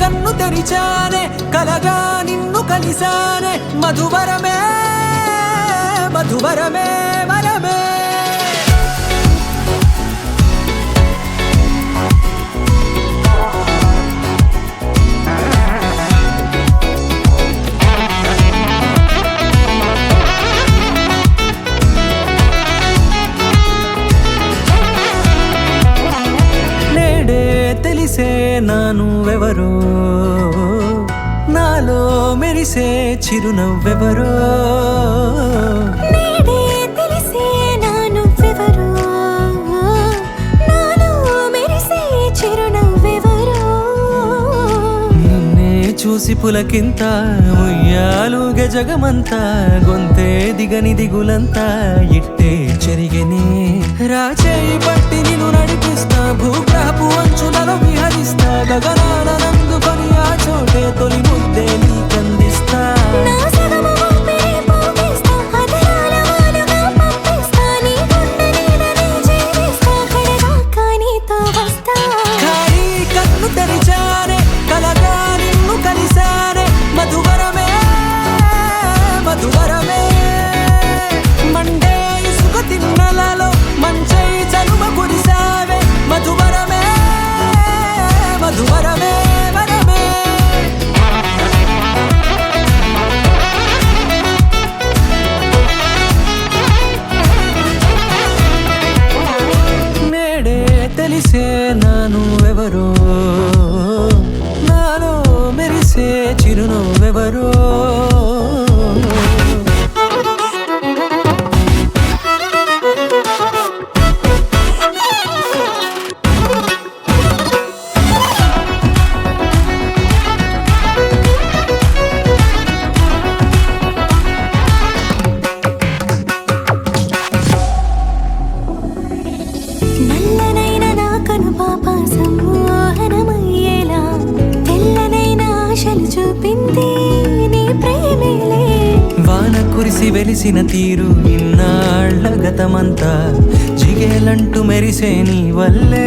కన్ను తెరిచానే కలగా నిన్ను కలిసానే మధువరమే మధువరమే వరమే తెలిసే నానువెవరో నాలో మెరిసే చిరునవ్వెవరో నేడే తెలిసే నానువెవరో నాలో మెరిసే చిరునవ్వెవరో నిన్నే చూసి పులకింత ఉయ్యాలుగే జగమంతా గొంతే దిగని దిగులంతా ఇట్టే చెరిగెనే రాచేయి పట్టి నిన్ను నడిపిస్తా భూగ్రహపు అంచులలో విహరిస్తా గగనాన నందుకొని ఆ చోటే తొలి ముద్దే నీకందిస్తా నా సగము ఊపిరి పోగేస్తా అదరాల వాలుగా పంపిస్తా నీ గుండె నీడనే జీవిస్తా కడదాకా నీతో వస్తా ఖాళీ కన్ను తెరిచానే కలగా నిన్ను కలిసానే మధువరమే మధువరమే మండే ఇసుక తిన్నెలలో మంచై చలువ కురిసావే మధువరమే మధువరమే వరమే నేడే తెలిసే నానువెవరో నాలో మెరిసే చిరునవ్వెవరో నల్లనైన నా కనుపాప సమ్మోహనమయ్యేలా తెల్లనైన ఆశలు చూపింది నీ ప్రేమేలే వాన కురిసి వెలిసిన తీరు ఇన్నాళ్ళ గతమంతా జిగేలంటూ మెరిసే నీ వల్లే